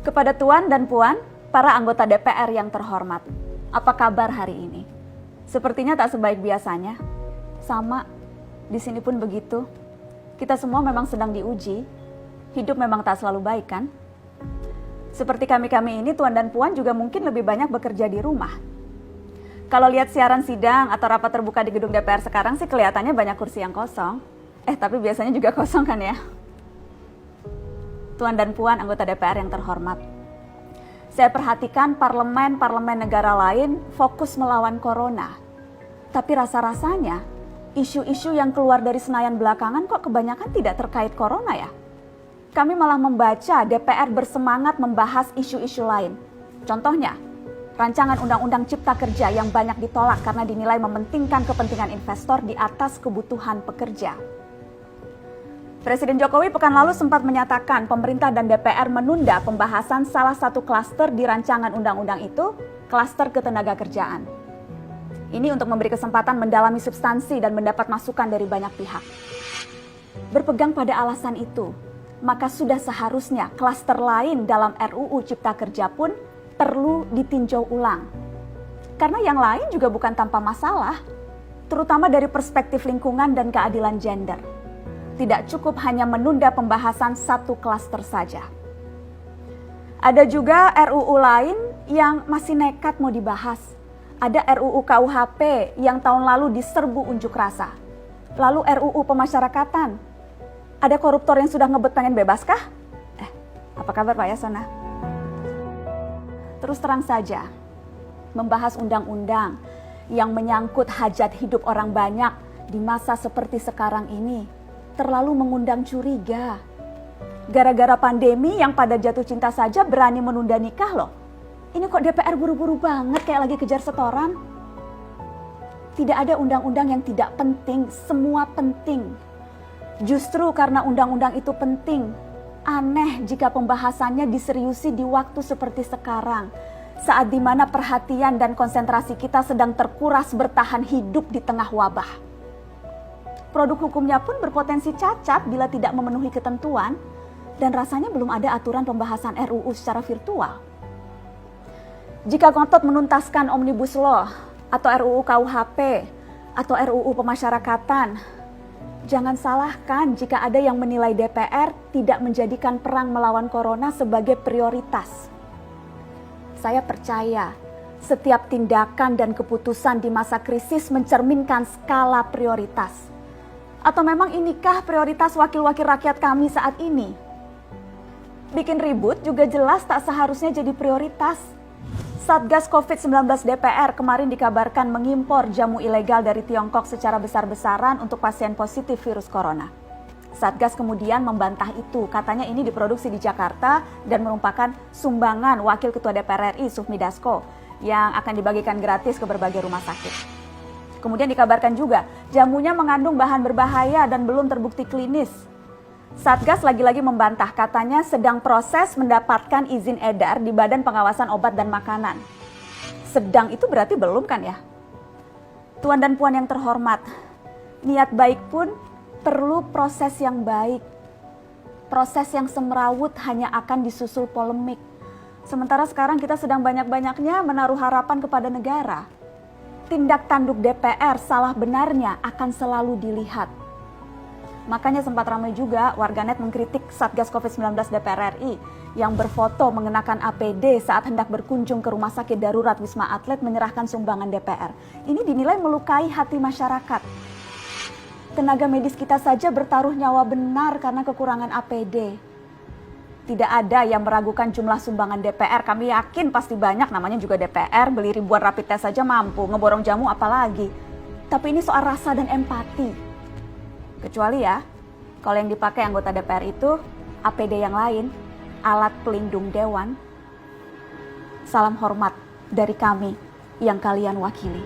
Kepada Tuan dan Puan, para anggota DPR yang terhormat, apa kabar hari ini? Sepertinya tak sebaik biasanya. Sama, di sini pun begitu. Kita semua memang sedang diuji. Hidup memang tak selalu baik, kan? Seperti kami-kami ini, Tuan dan Puan juga mungkin lebih banyak bekerja di rumah. Kalau lihat siaran sidang atau rapat terbuka di gedung DPR sekarang sih kelihatannya banyak kursi yang kosong. Tapi biasanya juga kosong kan ya? Tuan dan Puan anggota DPR yang terhormat. Saya perhatikan parlemen-parlemen negara lain fokus melawan corona. Tapi rasa-rasanya isu-isu yang keluar dari Senayan belakangan kok kebanyakan tidak terkait corona ya? Kami malah membaca DPR bersemangat membahas isu-isu lain. Contohnya, rancangan Undang-Undang Cipta Kerja yang banyak ditolak karena dinilai mementingkan kepentingan investor di atas kebutuhan pekerja. Presiden Jokowi pekan lalu sempat menyatakan pemerintah dan DPR menunda pembahasan salah satu klaster di rancangan undang-undang itu, klaster ketenagakerjaan. Ini untuk memberi kesempatan mendalami substansi dan mendapat masukan dari banyak pihak. Berpegang pada alasan itu, maka sudah seharusnya klaster lain dalam RUU Cipta Kerja pun perlu ditinjau ulang. Karena yang lain juga bukan tanpa masalah, terutama dari perspektif lingkungan dan keadilan gender. Tidak cukup hanya menunda pembahasan satu klaster saja. Ada juga RUU lain yang masih nekat mau dibahas. Ada RUU KUHP yang tahun lalu diserbu unjuk rasa. Lalu RUU pemasyarakatan. Ada koruptor yang sudah ngebet pengen bebas kah? Apa kabar Pak Yasona? Terus terang saja, membahas undang-undang yang menyangkut hajat hidup orang banyak di masa seperti sekarang ini terlalu mengundang curiga. Gara-gara pandemi yang pada jatuh cinta saja berani menunda nikah loh. Ini kok DPR buru-buru banget kayak lagi kejar setoran? Tidak ada undang-undang yang tidak penting, semua penting. Justru karena undang-undang itu penting, aneh jika pembahasannya diseriusi di waktu seperti sekarang, saat dimana perhatian dan konsentrasi kita sedang terkuras bertahan hidup di tengah wabah. Produk hukumnya pun berpotensi cacat bila tidak memenuhi ketentuan, dan rasanya belum ada aturan pembahasan RUU secara virtual. Jika ngotot menuntaskan Omnibus Law, atau RUU KUHP, atau RUU pemasyarakatan, jangan salahkan jika ada yang menilai DPR tidak menjadikan perang melawan corona sebagai prioritas. Saya percaya setiap tindakan dan keputusan di masa krisis mencerminkan skala prioritas. Atau memang inikah prioritas wakil-wakil rakyat kami saat ini? Bikin ribut juga jelas tak seharusnya jadi prioritas. Satgas COVID-19 DPR kemarin dikabarkan mengimpor jamu ilegal dari Tiongkok secara besar-besaran untuk pasien positif virus corona. Satgas kemudian membantah itu, katanya ini diproduksi di Jakarta dan merupakan sumbangan Wakil Ketua DPR RI Sufmi Dasko yang akan dibagikan gratis ke berbagai rumah sakit. Kemudian dikabarkan juga jamunya mengandung bahan berbahaya dan belum terbukti klinis. Satgas lagi-lagi membantah, katanya sedang proses mendapatkan izin edar di Badan Pengawasan Obat dan Makanan. Sedang itu berarti belum kan ya? Tuan dan Puan yang terhormat, niat baik pun perlu proses yang baik. Proses yang semrawut hanya akan disusul polemik. Sementara sekarang kita sedang banyak-banyaknya menaruh harapan kepada negara. Tindak tanduk DPR salah benarnya akan selalu dilihat. Makanya sempat ramai juga warganet mengkritik Satgas COVID-19 DPR RI yang berfoto mengenakan APD saat hendak berkunjung ke rumah sakit darurat Wisma Atlet menyerahkan sumbangan DPR. Ini dinilai melukai hati masyarakat. Tenaga medis kita saja bertaruh nyawa benar karena kekurangan APD. Tidak ada yang meragukan jumlah sumbangan DPR. Kami yakin pasti banyak, namanya juga DPR, beli ribuan rapid test saja mampu, ngeborong jamu apalagi. Tapi ini soal rasa dan empati. Kecuali ya, kalau yang dipakai anggota DPR itu APD yang lain, alat pelindung dewan. Salam hormat dari kami yang kalian wakili.